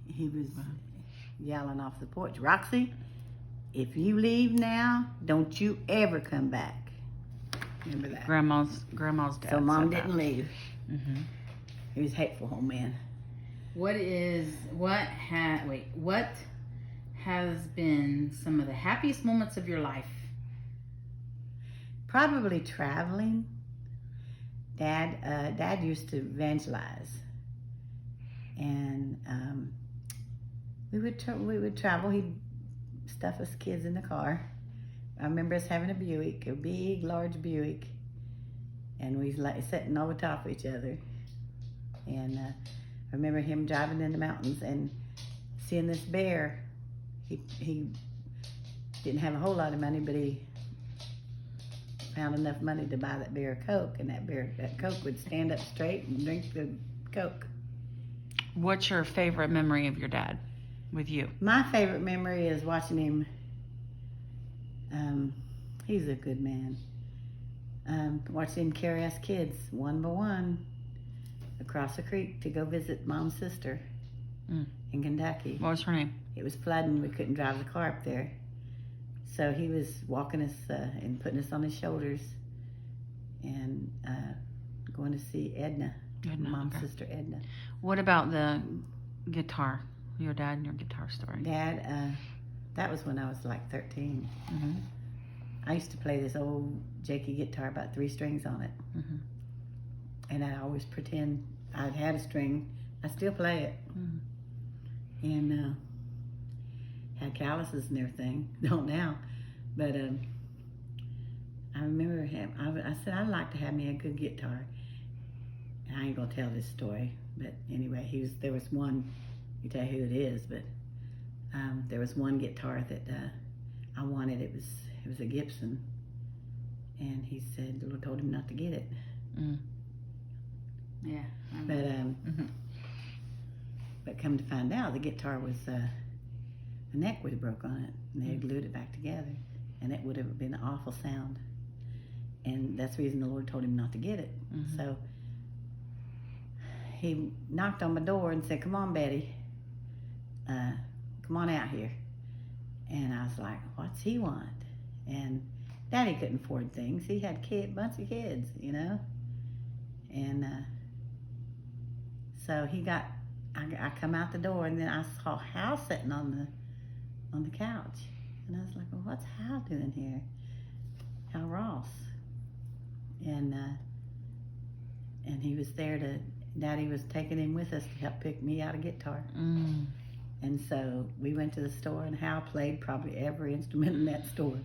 he was yelling off the porch, Roxy, if you leave now, don't you ever come back. Remember that? Grandma's dad. So Mom said didn't that. leave. Mm-hmm. He was a hateful old man. What has been some of the happiest moments of your life? Probably traveling. Dad used to evangelize, and we would travel. He'd stuff us kids in the car. I remember us having a Buick, a big, large Buick, and we was like sitting on the top of each other. And I remember him driving in the mountains and seeing this bear. He didn't have a whole lot of money, but he found enough money to buy that bear a Coke, and that Coke would stand up straight and drink the Coke. What's your favorite memory of your dad with you? My favorite memory is watching him. He's a good man. Watching him carry us kids one by one across the creek to go visit Mom's sister in Kentucky. What was her name? It was flooding. We couldn't drive the car up there. So he was walking us and putting us on his shoulders and going to see Edna, Mom's sister Edna. What about the guitar? Your dad and your guitar story. Dad, that was when I was like 13. Mm-hmm. I used to play this old Jakey guitar, about 3 strings on it. Mm-hmm. And I always pretend I'd had a string. I still play it. Mm-hmm. And had calluses and everything. Don't now. But I remember him. I said, I'd like to have me a good guitar. And I ain't going to tell this story. But anyway, there was one, you tell who it is, but there was one guitar that I wanted. It was a Gibson. And he said, the Lord told him not to get it. Mm. Yeah. But but come to find out, the guitar was the neck was broke on it, and they had glued it back together, and it would have been an awful sound. And that's the reason the Lord told him not to get it. Mm-hmm. So he knocked on my door and said, "Come on, Betty, come on out here." And I was like, "What's he want?" And Daddy couldn't afford things. He had a bunch of kids, you know. And so I come out the door, and then I saw Hal sitting on the couch, and I was like, "Well, what's Hal doing here?" Hal Ross, and he was there Daddy was taking him with us to help pick me out a guitar. Mm. And so we went to the store, and Hal played probably every instrument in that store,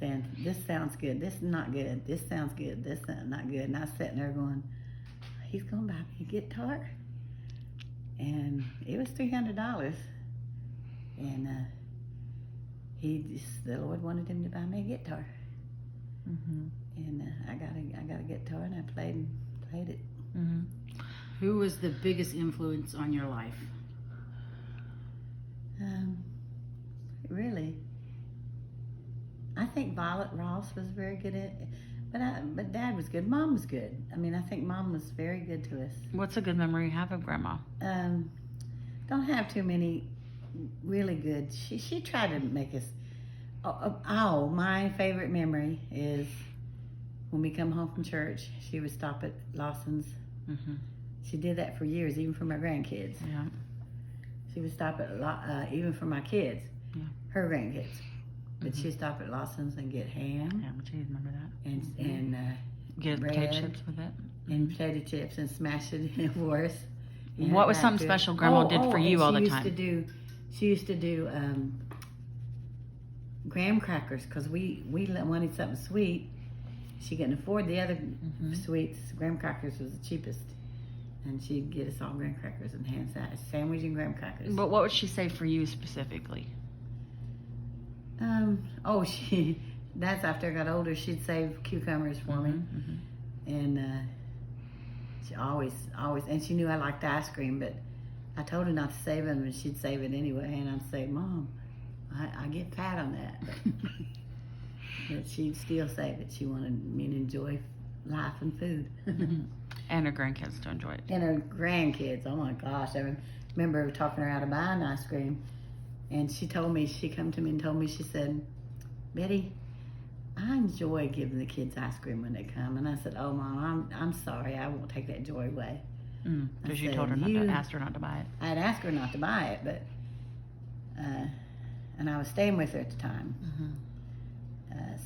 saying, "This sounds good, this is not good, this sounds good, this is not good." And I was sitting there going, he's going to buy me a guitar? And it was $300. And the Lord wanted him to buy me a guitar. Mm-hmm. And I got a guitar, and I played it. Mm-hmm. Who was the biggest influence on your life? Really, I think Violet Ross was very good at it, but Dad was good. Mom was good. I mean, I think Mom was very good to us. What's a good memory you have of Grandma? Don't have too many really good. She tried to make us. My favorite memory is when we come home from church. She would stop at Lawson's. Mm-hmm. She did that for years, even for my grandkids. Yeah. She would stop at even for my kids, her grandkids. But she'd stop at Lawson's and get ham. Yeah, but you remember that. And Get bread potato chips with it. and potato chips and smash it in for us. And What was back something to it. special Grandma did for you all the time? She used to do graham crackers, because we wanted something sweet. She couldn't afford the other sweets. Graham crackers was the cheapest. And she'd get us all graham crackers and hand sandwich and graham crackers. But what would she say for you specifically? That's after I got older. She'd save cucumbers for me. Mm-hmm. And she always, and she knew I liked ice cream, but I told her not to save them, and she'd save it anyway. And I'd say, "Mom, I get fat on that." But she'd still save it. She wanted me to enjoy life and food. And her grandkids to enjoy it. And her grandkids, oh my gosh. remember talking her out of buying ice cream, and she told me, she come to me and told me, she said, Betty, I enjoy giving the kids ice cream when they come. And I said, oh, Mom, I'm sorry. I won't take that joy away. Because I you said, told her not to, asked her not to buy it. I'd asked her not to buy it, but, and I was staying with her at the time.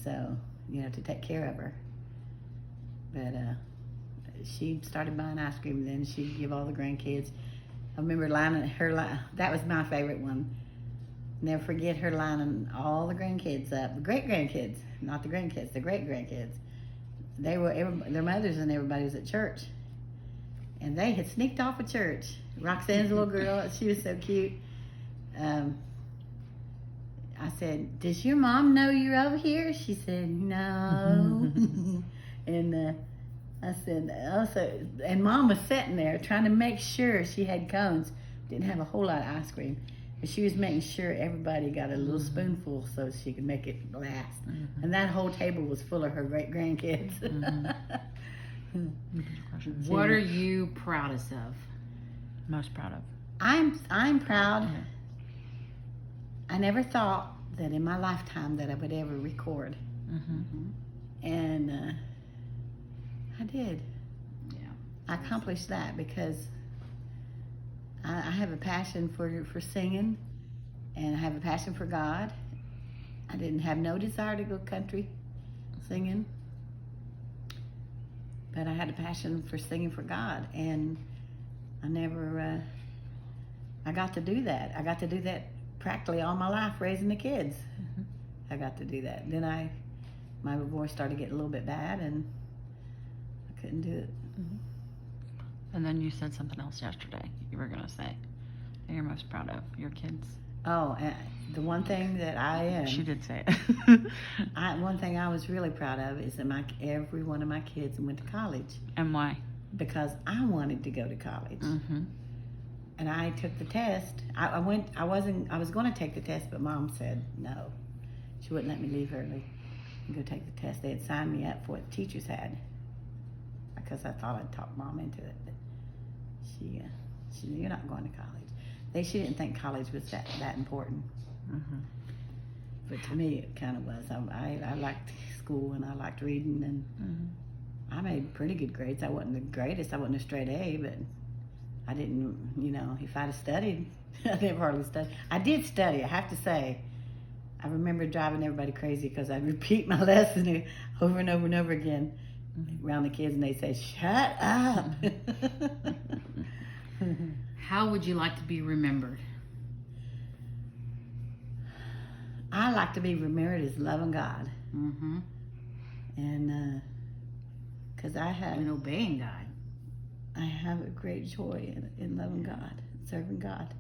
So, you know, to take care of her. But she started buying ice cream, then she'd give all the grandkids. I remember lining her, that was my favorite one. Never forget her lining all the grandkids up, the great grandkids, not the grandkids, the great grandkids. They were, their mothers and everybody was at church. And they had sneaked off of church. Roxanne's little girl, she was so cute. I said, does your mom know you're over here? She said, no. And I said, also, and Mom was sitting there trying to make sure she had cones. Didn't have a whole lot of ice cream. But she was making sure everybody got a little spoonful so she could make it last. And that whole table was full of her great grandkids. What are you proudest of? Most proud of? I'm proud. I never thought that in my lifetime that I would ever record. And I did. Yeah. I accomplished that because I have a passion for singing, and I have a passion for God. I didn't have no desire to go country singing, but I had a passion for singing for God, and I never, I got to do that. I got to do that practically all my life, raising the kids. I got to do that. Then my voice started getting a little bit bad, and I couldn't do it. And then you said something else yesterday you were going to say that you're most proud of, your kids. Oh, the one thing that I am. She did say it. One thing I was really proud of is that every one of my kids went to college. And why? Because I wanted to go to college. And I took the test. I was going to take the test, but Mom said no. She wouldn't let me leave early and go take the test. They had signed me up for what the teachers had, because I thought I'd talk Mom into it. But she said, you're not going to college. She didn't think college was that important. But to me, it kind of was. I liked school, and I liked reading, and I made pretty good grades. I wasn't the greatest. I wasn't a straight A, but I didn't, you know, if I'd have studied, I never hardly studied. I did study, I have to say. I remember driving everybody crazy because I'd repeat my lesson over and over and over again around the kids, and they'd say, shut up. How would you like to be remembered? I like to be remembered as loving God. And because I have... And obeying God. I have a great joy in loving God, serving God.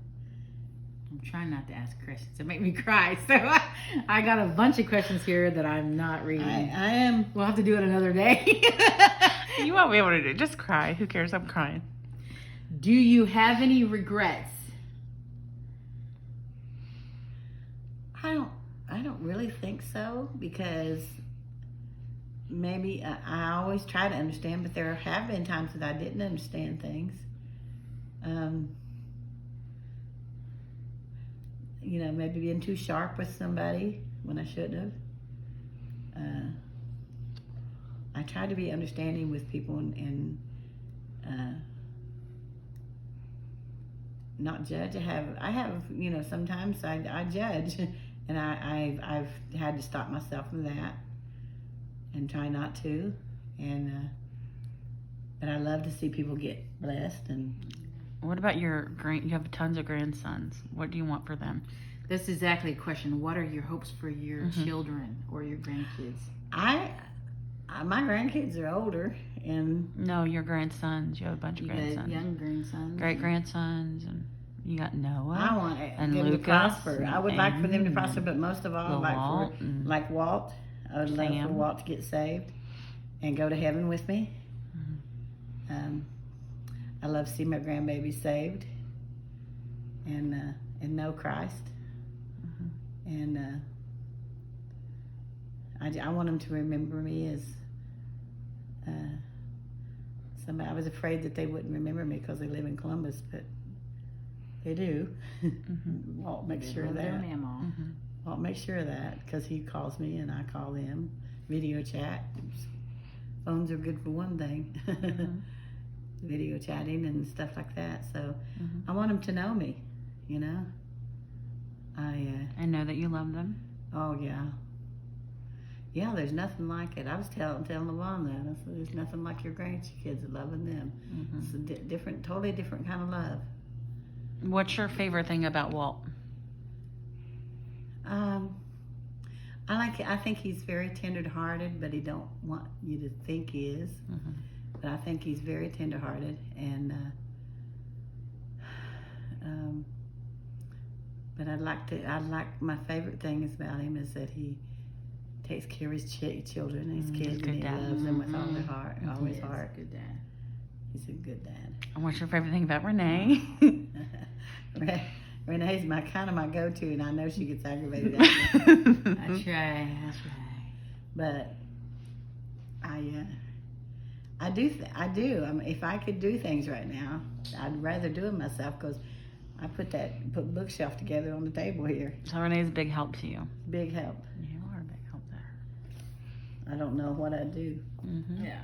I'm trying not to ask questions. It make me cry. So I got a bunch of questions here that I'm not reading. I am... We'll have to do it another day. You won't be able to do it. Just cry. Who cares? I'm crying. Do you have any regrets? I don't really think so, because maybe I always try to understand, but there have been times that I didn't understand things. You know, maybe being too sharp with somebody when I shouldn't have. I try to be understanding with people and not judge. I have, you know, sometimes I judge, and I've had to stop myself from that and try not to. And but I love to see people get blessed. And what about you have tons of grandsons. What do you want for them? That's exactly a question. What are your hopes for your children or your grandkids? My grandkids are older, and no, your grandsons. You have a bunch of grandsons. Young grandsons, great grandsons, and you got Noah. I want and them Lucas, to prosper. I would like for them to prosper, but most of all, like Walt. I would love for Walt to get saved and go to heaven with me. I love to see my grandbabies saved and know Christ. And I want them to remember me as somebody. I was afraid that they wouldn't remember me because they live in Columbus, but They do. Mhm. Walt makes They sure of love their that. mamaw. Mhm. Walt makes sure of that because he calls me and I call him. Video chat. Phones are good for one thing. Mhm. Video chatting and stuff like that. So Mhm. I want them to know me, you know. I know that you love them. Oh yeah. Yeah, there's nothing like it. I was telling LaVon that. I said, there's nothing like your grandkids loving them. Mhm. It's a different, totally different kind of love. What's your favorite thing about Walt? I think he's very tender-hearted, but he don't want you to think he is. Mhm. But I think he's very tender-hearted, and but I'd like my favorite things about him is that he takes care of his children and his kids, good and he dad. loves them with all their Mhm. heart, all his He is a heart. good dad. He's a good dad. And what's your favorite thing about Renee? Renee's my go-to, and I know she gets aggravated at me. That's right. That's right. But I do. I mean, if I could do things right now, I'd rather do it myself because I put bookshelf together on the table here. So Renee's a big help to you. Big help. You are a big help there. I don't know what I'd do. Mm-hmm. Yeah.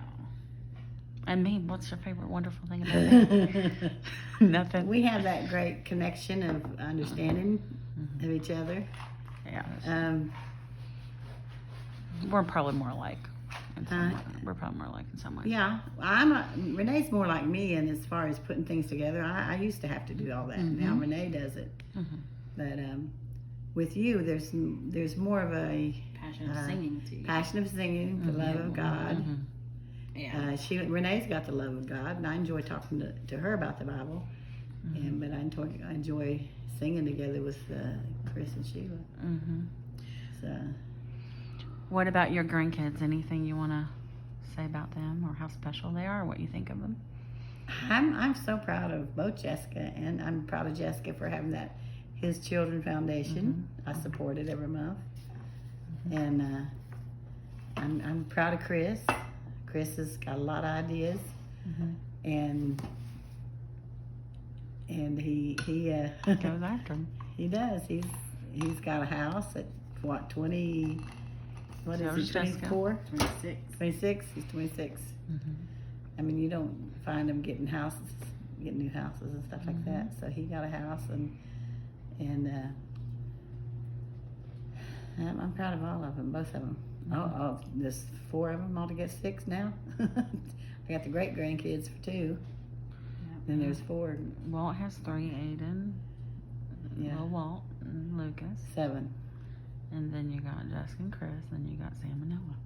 And me, what's your favorite wonderful thing about me? Nothing. We have that great connection of understanding Mhm. of each other. Yeah. We're probably more alike. In some way. We're probably more alike in some ways. Yeah, Renee's more like me, and as far as putting things together, I used to have to do all that. Now Mhm. Renee does it, Mhm. but with you, there's more of a Passion of singing to you. passion of singing, the love of God. Mhm. Yeah. Renee's got the love of God, and I enjoy talking to her about the Bible, but I enjoy singing together with Chris and Sheila. Mhm. So. What about your grandkids? Anything you want to say about them, or how special they are, or what you think of them? I'm so proud of both Jessica, and I'm proud of Jessica for having that His Children Foundation. I support it every month, and I'm proud of Chris. Chris has got a lot of ideas, and he Goes after them. he does. He's got a house at what 20. What So is does he? Jessica. 24, 26. 26. He's 26. Mhm. I mean, you don't find him getting new houses and stuff like that. So he got a house, and I'm proud of all of them, both of them. Oh, there's 4 of them altogether, 6 now. I got the great grandkids for 2. Then there's 4, Walt has 3, Aiden, Yeah. little Walt, and Lucas. 7. And then you got Jessica and Chris, and you got Sam and Noah.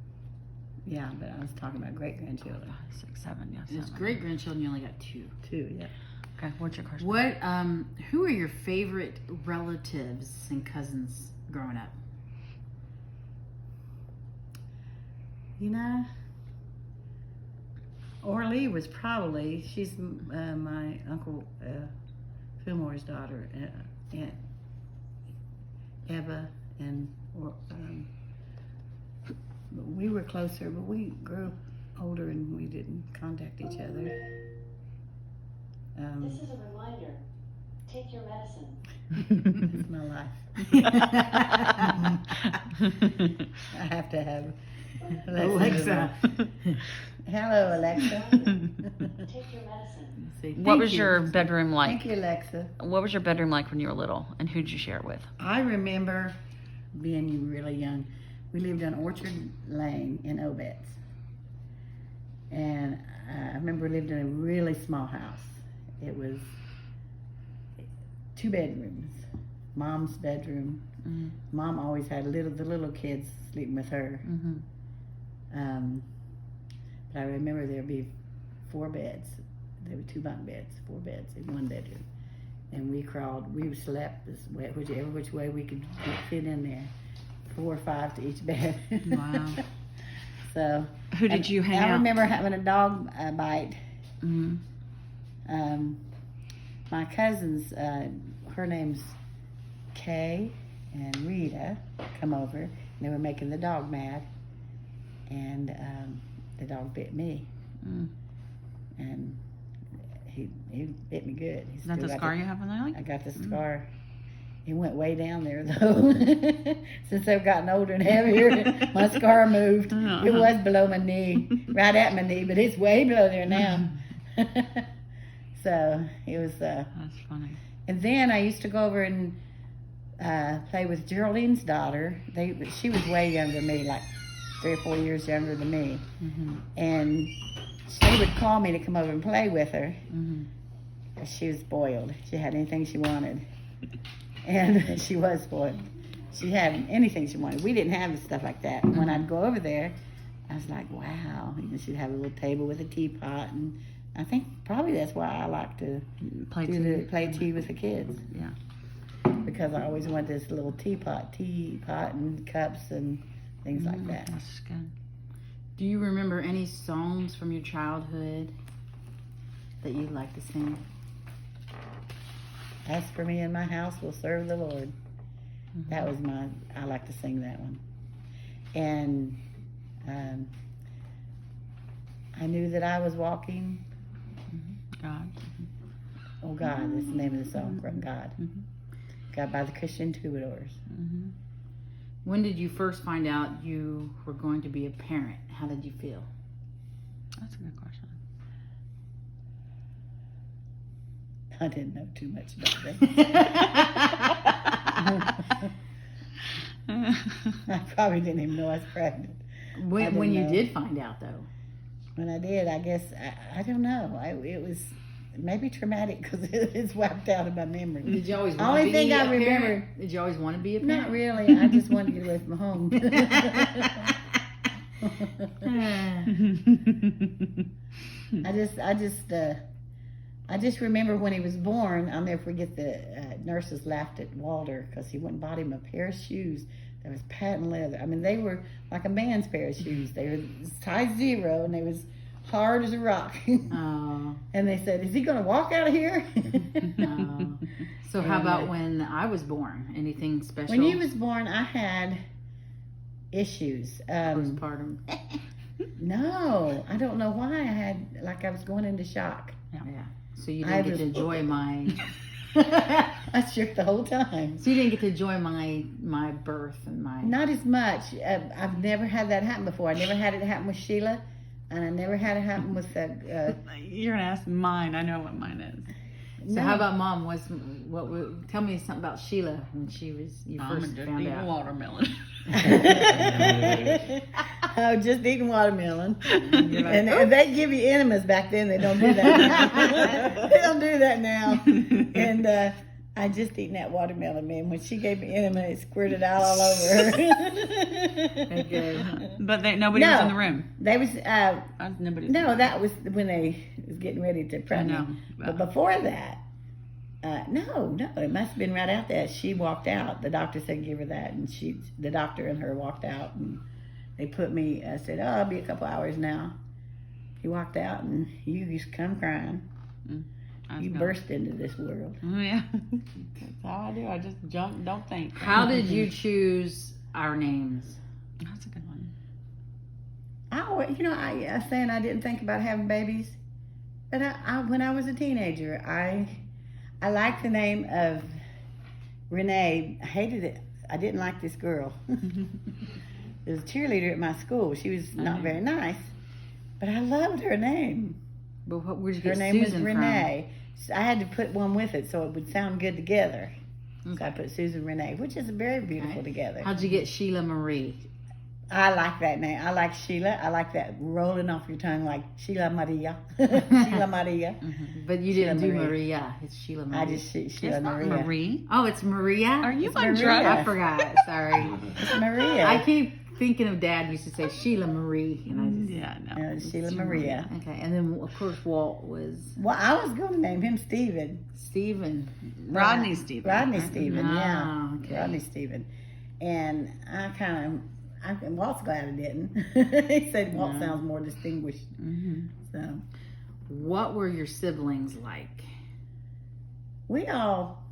Yeah, but I was talking about great grandchildren. 5, 6, 7, yes. His 7. great grandchildren, you only got 2. 2, yeah. Okay, what's your question? What? Who are your favorite relatives and cousins growing up? You know, Orly was probably, she's my Uncle Fillmore's daughter, Aunt Eva, and we were closer, but we grew older and we didn't contact each other. This is a reminder. Take your medicine. It's my life. I have to have Alexa. Hello, Alexa. Take your medicine. Say What thank was you. your bedroom like? Thank you, Alexa. What was your bedroom like when you were little, and who'd you share it with? I remember being really young. We lived on Orchard Lane in Obetz. And I remember we lived in a really small house. It was 2 bedrooms. Mom's bedroom. Mhm. Mom always had the little kids sleeping with her. Mhm. But I remember there'd be 4 beds. There were 2 bunk beds, 4 beds in 1 bedroom. And we slept whichever which way we could fit in there. 4 or 5 to each bed. Wow. So. Who did you hang I out? remember having a dog bite. Mhm. My cousins, her name's Kay and Rita, come over. And they were making the dog mad. And the dog bit me. Mm. And he bit me good. He's Is that still the got scar you have on the I leg? got the scar. It went way down there though. Since I've gotten older and heavier, my scar moved. It was below my knee, right at my knee, but it's way below there now. So it was. That's funny. And then I used to go over and play with Geraldine's daughter. She was way younger than me, like 3 or 4 years younger than me. Mm-hmm. And they would call me to come over and play with her. Mm-hmm. She was spoiled. She had anything she wanted. And she was spoiled. She had anything she wanted. We didn't have stuff like that. And when I'd go over there, I was like, wow. You know, she'd have a little table with a teapot. And I think probably that's why I like to play tea with the kids. Yeah. Because I always wanted this little teapot and cups and things like that. That's good. Do you remember any songs from your childhood that you'd like to sing? As for me and my house, we'll serve the Lord. That was I like to sing that one. And I knew that I was walking. God. Oh God, that's the name of the song, from God. Mm-hmm. God by the Christian Troubadours. Mm-hmm. When did you first find out you were going to be a parent? How did you feel? That's a good question. I didn't know too much about that. I probably didn't even know I was pregnant. When you know. did find out, though. When I did, I guess, I don't know. It was maybe traumatic because it's wiped out of my memory. Did you always want Only to be thing I a parent? remember- Did you always want to be a parent? Not really. I just wanted to get away from home. I just remember when he was born. I'll never forget the nurses laughed at Walter because he went and bought him a pair of shoes that was patent leather. I mean, they were like a man's pair of shoes. They were size 0 and they was hard as a rock. Oh. And they said, "Is he going to walk out of here?" Oh. So how about when I was born? Anything special? When you was born, I had issues. Postpartum. No, I don't know why. I was going into shock. Yeah. So you I didn't get was- to enjoy my. I shook the whole time. So you didn't get to enjoy my birth and my. Not as much. I've never had that happen before. I never had it happen with Sheila, and I never had it happen with that. You're gonna ask mine. I know what mine is. So how about Mom? Tell me something about Sheila when you I'm first just found eating out. watermelon. I was just eating watermelon. You're like, And they give you enemas back then. They don't do that now. They don't do that now. And I just eaten that watermelon, man. When she gave me enema, it squirted out all over her. Okay. But nobody was No. in the room. They was Nobody. no, that was when they was getting ready to I pregnant. know. But before that, no, it must have been right out there. She walked out. The doctor said give her that, and the doctor and her walked out, and they put me. I said, "Oh, I'll be a couple hours now." He walked out, and you just come crying. You burst into this world. Oh, yeah. That's how I do. I just jump. Don't think. How did you choose our names? That's a good one. I saying I didn't think about having babies, but when I was a teenager, I liked the name of Renee. I hated it. I didn't like this girl. There was a cheerleader at my school. She was not very nice, but I loved her name. But where'd you Her get name Susan was Renee. So I had to put one with it so it would sound good together. So I put Susan Renee, which is very beautiful Okay. together. from? How'd you get Sheila Marie? I like that name. I like Sheila. I like that rolling off your tongue like Sheila Maria. Sheila Maria. But you didn't Sheila do Marie. Maria. It's Sheila Marie. I just Sheila It's not Maria. Marie. Oh, it's Maria? Are you It's on Maria. drugs? I forgot. Sorry. It's Maria. I keep thinking of Dad used to say Sheila Marie, and I just Yeah, no. It's Sheila Maria. okay. And then of course Walt was Well, I was going to name him Stephen. Stephen. Rodney Stevens. Rodney Stephen, yeah. Ah, okay. Rodney Stephen. And Walt's glad I didn't. He said Walt Yeah. sounds more distinguished. Mm-hmm. So What were your siblings like? we all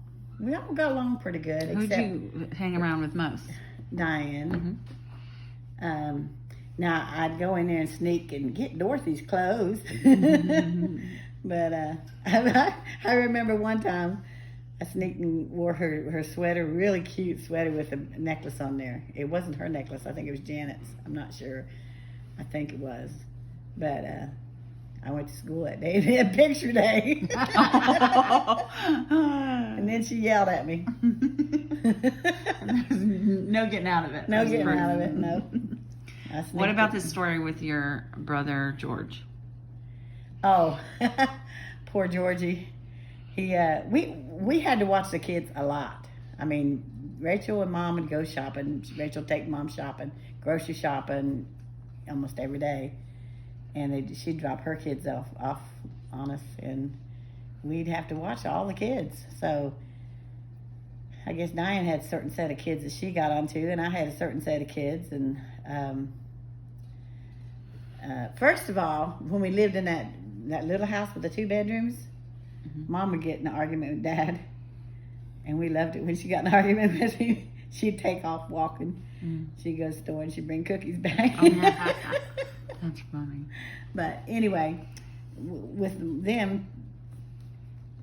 got along pretty good, Who'd except you hang around with most? Diane. Mm-hmm. Now I'd go in there and sneak and get Dorothy's clothes. But I remember one time I sneaked and wore her sweater, really cute sweater with a necklace on there. It wasn't her necklace. I think it was Janet's. I'm not sure. I think it was. But I went to school that day and had picture day. And then she yelled at me. No getting out of it. No That's getting pretty- out of it, no. I What sneaked about it. this story with your brother George? Oh, poor Georgie. He we had to watch the kids a lot. I mean, Rachel and Mom would go shopping. Rachel would take Mom shopping, grocery shopping, almost every day, and she'd drop her kids off on us, and we'd have to watch all the kids. So I guess Diane had a certain set of kids that she got onto, and I had a certain set of kids. And first of all, when we lived in that little house with the 2 bedrooms, Mom would get in an argument with Dad, and we loved it when she got in an argument with him. She'd take off walking. She'd go to the store and she'd bring cookies back. That's funny. But anyway, with them,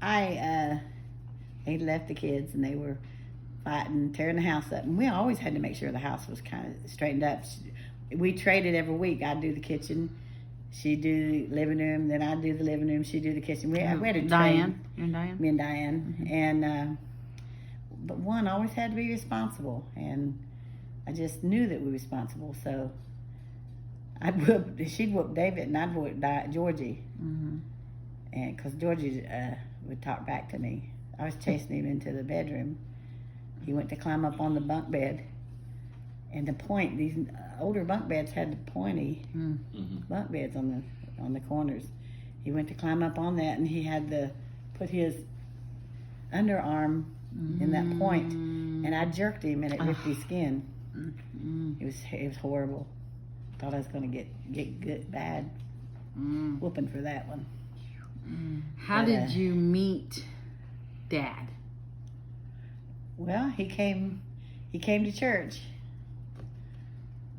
they left the kids and they were fighting, tearing the house up, and we always had to make sure the house was kind of straightened up. We traded every week. I'd do the kitchen, she'd do the living room, then I'd do the living room, she'd do the kitchen. We had to trade, Diane. You and Diane? me and Diane, and but one always had to be responsible, and I just knew that we were responsible. So she'd whoop David, and I'd whoop Georgie, and because Georgie would talk back to me. I was chasing him into the bedroom. He went to climb up on the bunk bed, and these older bunk beds had the pointy bunk beds on the corners. He went to climb up on that, and he had to put his underarm in that point, and I jerked him, and it ripped his skin. It was horrible. Thought I was going to get good, bad whooping for that one. How did you meet Dad? Well, he came to church.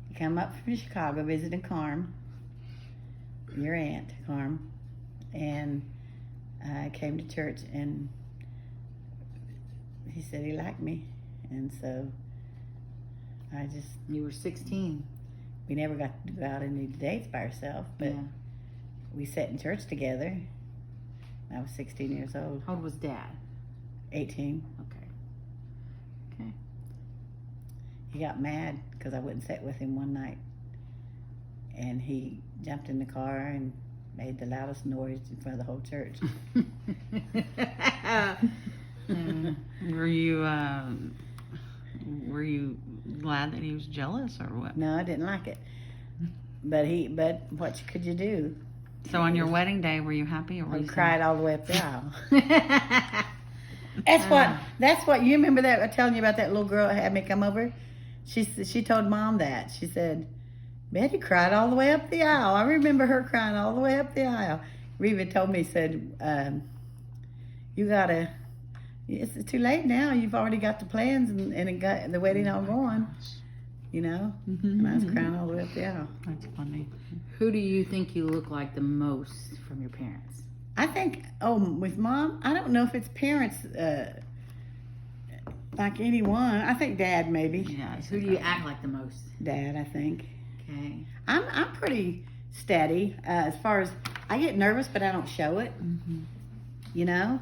He came up from Chicago, visiting Carm, your aunt, Carm, and came to church, and he said he liked me, and so You were 16. we never got to go out on any dates by ourselves, but Yeah. we sat in church together. I was 16 years old, How old was Dad? 18. Okay. He got mad because I wouldn't sit with him one night, and he jumped in the car and made the loudest noise in front of the whole church. Were you glad that he was jealous or what? No, I didn't like it, but what could you do? So on your wedding day, were you happy or were I you cried all the way up the aisle. That's what you remember that telling you about that little girl that had me come over. She told Mom that. She said, Betty cried all the way up the aisle. I remember her crying all the way up the aisle. Reva told me, said, you gotta, it's too late now. You've already got the plans and it got the wedding all going, you know? And I was crying all the way up the aisle. That's funny. Who do you think you look like the most from your parents? I think, with Mom, I don't know if it's parents, like anyone. I think Dad maybe. Yeah. Who do you act like the most? Dad, I think. Okay. I'm pretty steady as far as I get nervous, but I don't show it. You know,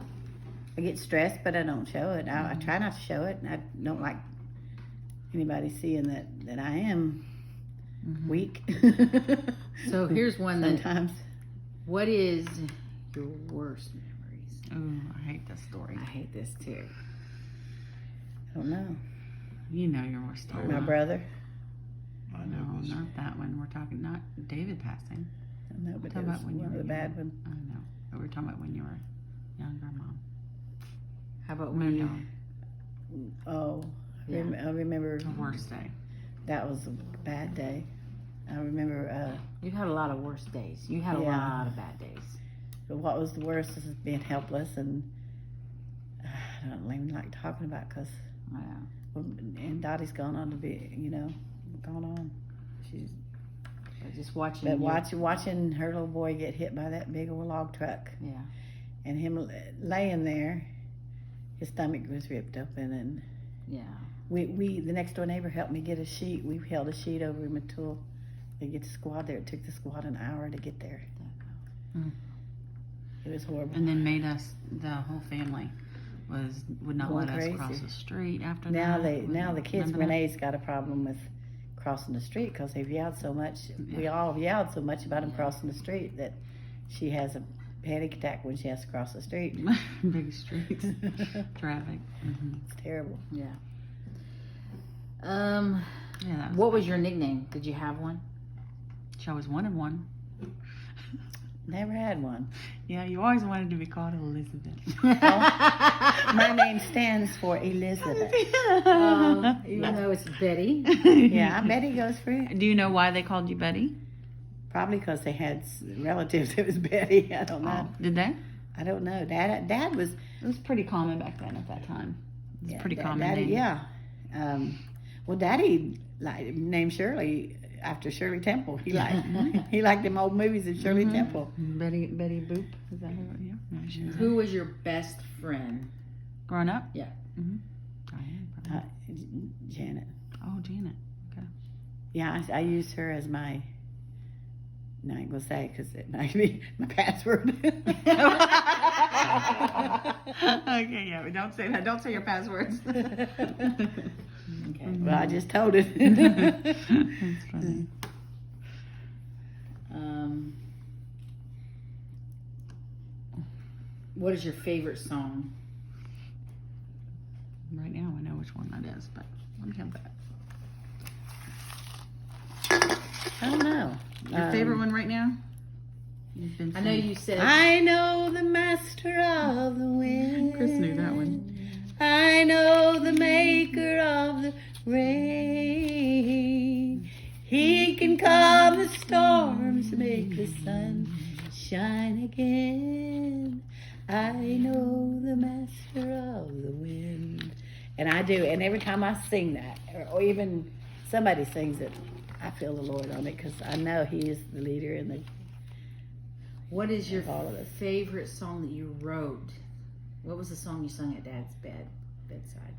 I get stressed, but I don't show it. I try not to show it. I don't like anybody seeing that I am weak. So here's one that. Sometimes. What is your worst memories? Oh, I hate this story. I hate this too. I don't know. You know your worst story. My brother. I No, know this. not that one. We're talking not David passing. I don't know, but Talk it was about when you one of were the bad ones. I know. But we're talking about when you were younger, Mom. How about No, when you? no. Oh, Yeah. I remember The worst day. that was a bad day. I remember You had a lot of worst days. You had a Yeah. lot of bad days. but what was the worst is being helpless, and I don't even like talking about because Yeah. and Dottie's gone on to be, gone on. But just watching. But you- watching her little boy get hit by that big old log truck, Yeah. and him laying there, his stomach was ripped open, and Yeah. we the next door neighbor helped me get a sheet. We held a sheet over him until they get the squad there. It took the squad an hour to get there. Mm. It was horrible. And then made us, the whole family would not Going let us cross crazy. the street after now that. now the kids, Remember that? Renee's got a problem with crossing the street because they've yelled so much. We Yeah. all have yelled so much about him Yeah. crossing the street that she has a panic attack when she has to cross the street. Big streets, traffic. Hmm. It's terrible. Yeah. Yeah, that was What was your nickname? Did you have one? She always wanted one. Never had one. Yeah, you always wanted to be called Elizabeth. My name stands for Elizabeth. Even though it's Betty. Yeah, I bet he goes for it. Do you know why they called you Betty? Probably because they had relatives that was Betty. I don't know. Did they? I don't know. Dad was It was pretty common back then at that time. It was a pretty common Daddy, name. yeah. Well, Daddy named Shirley after Shirley Temple. He liked them old movies of Shirley Mhm. Temple. Betty Boop. Is that her? Yeah. No, she was Who was your best friend? growing up? Yeah. Mm-hmm. Diane. probably. Janet. Oh, Janet. Yeah, I used her as my. No, I ain't gonna say because it might be my password. Okay, yeah, but don't say that. Don't say your passwords. Okay. Well, I just told it. That's funny. What is your favorite song? Right now, I know which one that is, but let me have that. I don't know. Your favorite one right now? You've been I know singing. you said. I know the master of the wind. Chris knew that one. I know the maker of the rain. He can calm the storms, make the sun shine again. I know the master of the wind. And I do. And every time I sing that, or even somebody sings it, I feel the Lord on it because I know He is the leader in the. What is your All of us. favorite song that you wrote? What was the song you sung at Dad's bedside?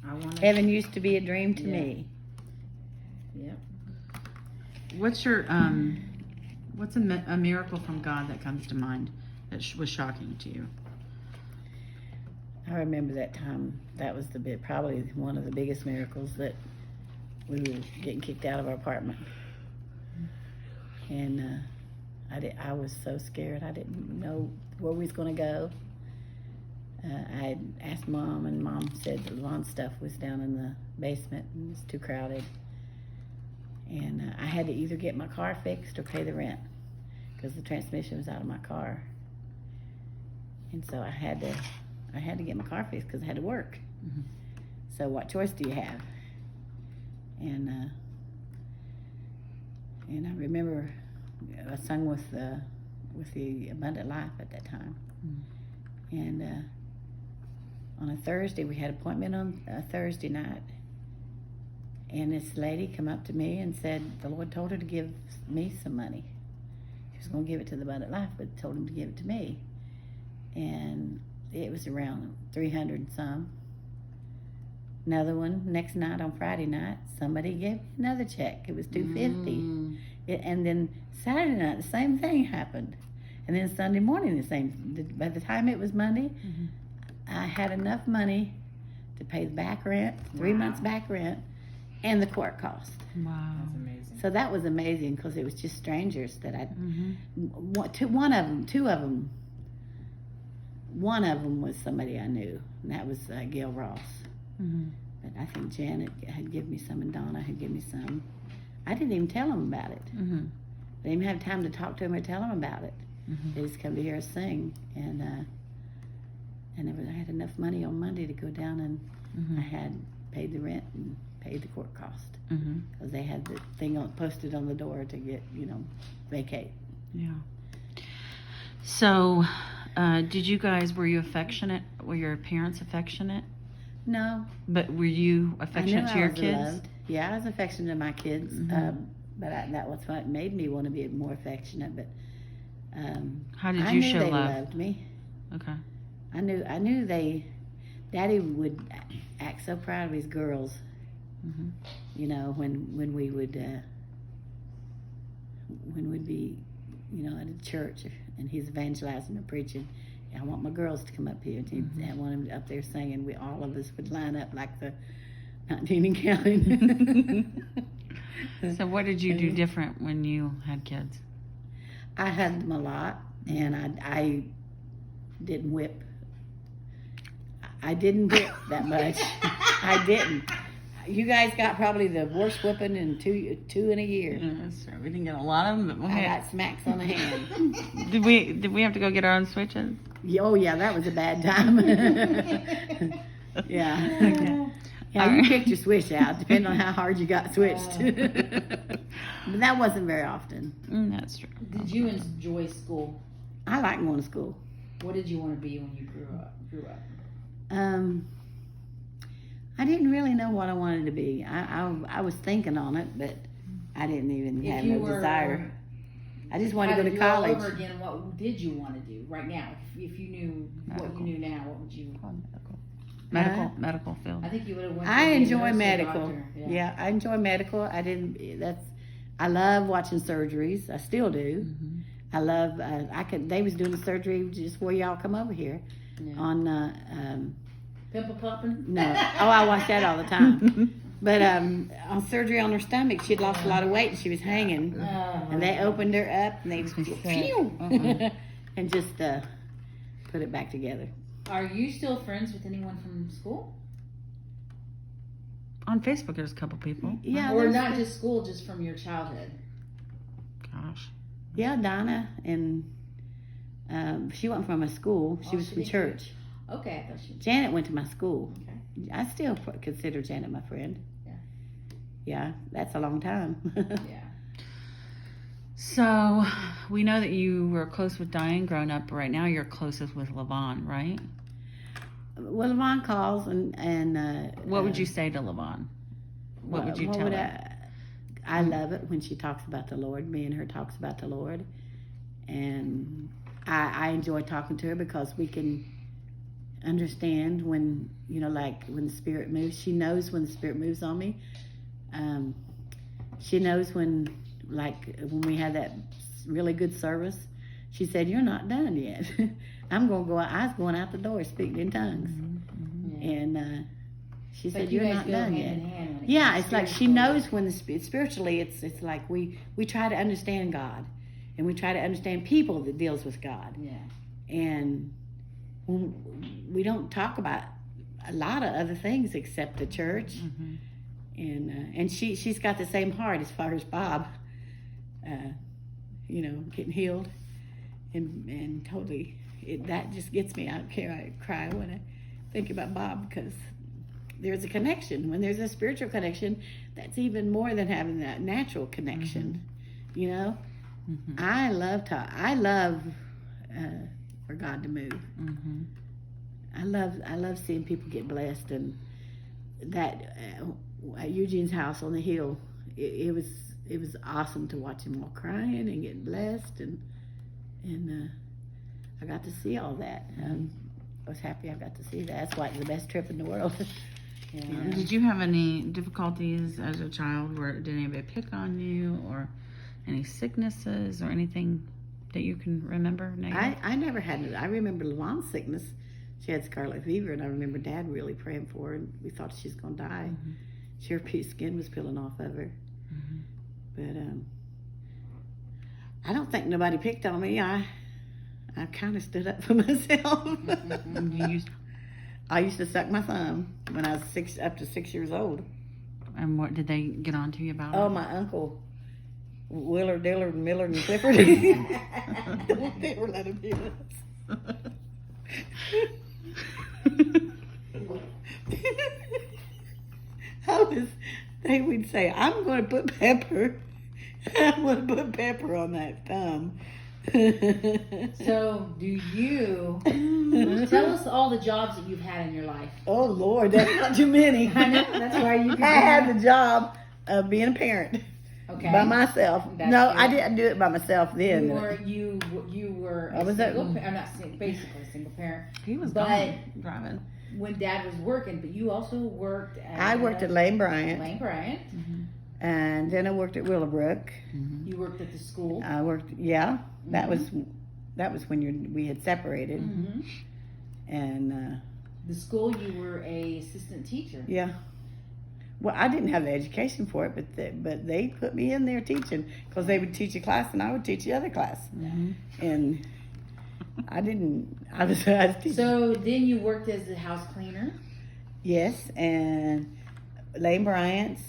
I want Heaven used to be a dream to Yeah. me. Yep. What's your what's a miracle from God that comes to mind that was shocking to you? I remember that time. That was probably one of the biggest miracles that we were getting kicked out of our apartment, and I was so scared. I didn't know where we was going to go. I had asked Mom, and Mom said the lawn stuff was down in the basement and it was too crowded. And I had to either get my car fixed or pay the rent because the transmission was out of my car. And so I had to get my car fixed because I had to work. Mhm. So what choice do you have? And I remember I sung with the Abundant Life at that time. And on a Thursday, we had an appointment on a Thursday night. And this lady come up to me and said the Lord told her to give me some money. She was going to give it to the Abundant Life, but told him to give it to me. And it was around 300 and some. Another one next night on Friday night, somebody gave me another check. It was $250. And then Saturday night, the same thing happened. And then Sunday morning, the same. By the time it was Monday, I had enough money to pay the back rent, 3 months back rent, and the court cost. Wow. That's amazing. So that was amazing because it was just strangers that I. Mm-hmm. One of them was somebody I knew, and that was Gail Ross. Mm-hmm. But I think Janet had given me some, and Donna had given me some. I didn't even tell them about it. Mm-hmm. I didn't even have time to talk to them or tell them about it. Mm-hmm. They just come to hear us sing, and I had enough money on Monday to go down, and Mm-hmm. I had paid the rent and paid the court cost Mm-hmm. because they had the thing posted on the door to get vacate. Yeah. So, were you affectionate? Were your parents affectionate? No. But were you I affectionate knew to your I was kids? loved. Yeah, I was affectionate to my kids. Mhm. But that was what made me want to be more affectionate. But How did I you knew show they love? loved me. Okay. I knew Daddy would act so proud of his girls. Mhm. You know, when we would when we'd be, you know, at a church and he's evangelizing or preaching. I want my girls to come up here. And I want them up there singing. We all of us would line up like the 19 and counting. So what did you do different when you had kids? I hugged them a lot, and I didn't whip. I didn't whip that much. I didn't. You guys got probably the worst whipping in two in a year. Yes, we didn't get a lot of them, but I got smacks on the hand. Did we have to go get our own switches? Oh yeah, that was a bad time. Yeah. Okay. Yeah, you picked your switch out, depending on how hard you got switched. But that wasn't very often. That's true. Did you enjoy school? I like going to school. What did you want to be when you grew up? I didn't really know what I wanted to be. I was thinking on it, but I didn't even have no desire. I just wanted to go to college. Over again, what did you want to do right now? If you knew what you knew now, what would you? Medical field. I think you would have went. I to be a enjoy nurse or medical. doctor. Yeah, I enjoy medical. I love watching surgeries. I still do. Mhm. I love. They was doing the surgery just where y'all come over here Yeah. on. Pimple popping? No. Oh, I watch that all the time. But on surgery on her stomach, she'd lost a lot of weight and she was hanging. And they opened her up and they phew, and just put it back together. Are you still friends with anyone from school? On Facebook, there's a couple people. Yeah, Or there's- not just school, just from your childhood? Gosh. Yeah, Donna and she wasn't from my school. She Oh, was she from didn't? church. Okay, I thought you. Janet went to my school. Okay. I still consider Janet my friend. Yeah. Yeah, that's a long time. Yeah. So we know that you were close with Diane growing up. But right now, you're closest with Levon, right? Well, Levon calls and What would you say to Levon? What would you tell her? I love it when she talks about the Lord. Me and her talks about the Lord, and I enjoy talking to her because we can understand when, you know, like when the Spirit moves. She knows when the Spirit moves on me. She knows when we had that really good service. She said, "You're not done yet." I'm gonna go out. I was going out the door speaking in tongues, Yeah. and she But said, you "You're guys not go done hand yet." in hand when it Yeah, comes it's like she spiritually. knows when spiritually. It's like we try to understand God, and we try to understand people that deals with God, Yeah. and we don't talk about a lot of other things except the church. Mhm. And she's got the same heart as far as Bob, you know, getting healed, and totally that just gets me. I don't care. I cry when I think about Bob because there's a connection. When there's a spiritual connection, that's even more than having that natural connection. You know, Mhm. I love for God to move. Mhm. I love seeing people get blessed, and that at Eugene's house on the hill, it was awesome to watch him all crying and get blessed, and I got to see all that. I was happy I got to see that. That's like the best trip in the world. Yeah. Yeah. Did you have any difficulties as a child? Where did anybody pick on you, or any sicknesses, or anything that you can remember? Negative? I never had it. I remember Lavon's sickness. She had scarlet fever, and I remember Dad really praying for her, and we thought she was going to die. Her skin was peeling off of her. Mhm. But I don't think nobody picked on me. I kind of stood up for myself. You used, I used to suck my thumb when I was up to 6 years old. and what did they get on to you about? Oh, it? my uncle, Willard, Dillard, Millard, and Clifford. Don't ever let him hear this. They would say, I'm going to put pepper on that thumb. So, do you tell us all the jobs that you've had in your life? Oh Lord, that's not too many. I know, that's why you. I had the job of being a parent Okay. by myself. That's No, good. I didn't do it by myself then. You were I a was single. at- I'm not saying basically a single parent He was But- gone driving. when Dad was working, but you also worked at. I worked at Lane Bryant, Lane Bryant. and then I worked at Willowbrook. You worked at the school. I worked, yeah, that was when we had separated, Mm-hmm. and The school, you were a assistant teacher. yeah. Well, I didn't have the education for it, but they put me in there teaching because they would teach a class and I would teach the other class, and I was teaching. So then you worked as a house cleaner. Yes, and Lane Bryant's,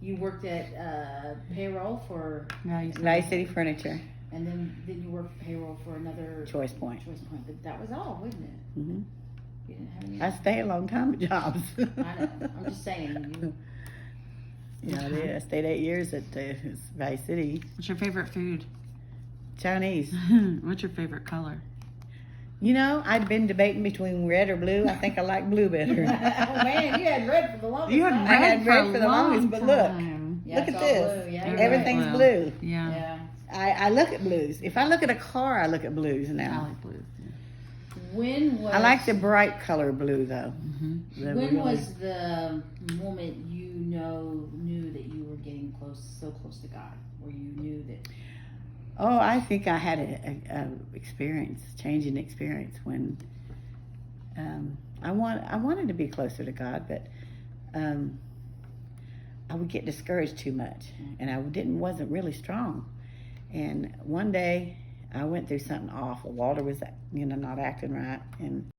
You worked at payroll for, Yeah, you said Nice City Furniture, and then you worked payroll for another Choice Point. Choice Point. But that was all, wasn't it? hmm You didn't have any. I stay a long time at jobs. I know. I'm just saying. You, Yeah, I did. I stayed 8 years at Valley City. What's your favorite food? Chinese. What's your favorite color? You know, I'd been debating between red or blue. I think I like blue better. oh man, you had red for the longest You had time. I had red a for the long longest, but look. time. Yeah, Look it's at all this. blue. Yeah, Everything- you're right. Everything's blue. Yeah. Yeah. I look at blues. If I look at a car, I look at blues I now. like blue. When was I like the bright color blue though. The when really- was the moment you knew that you were getting close to God, where you knew that? Oh, I think I had a changing experience when I wanted to be closer to God, but I would get discouraged too much, and I wasn't really strong. And one day I went through something awful. Walter was, not acting right, and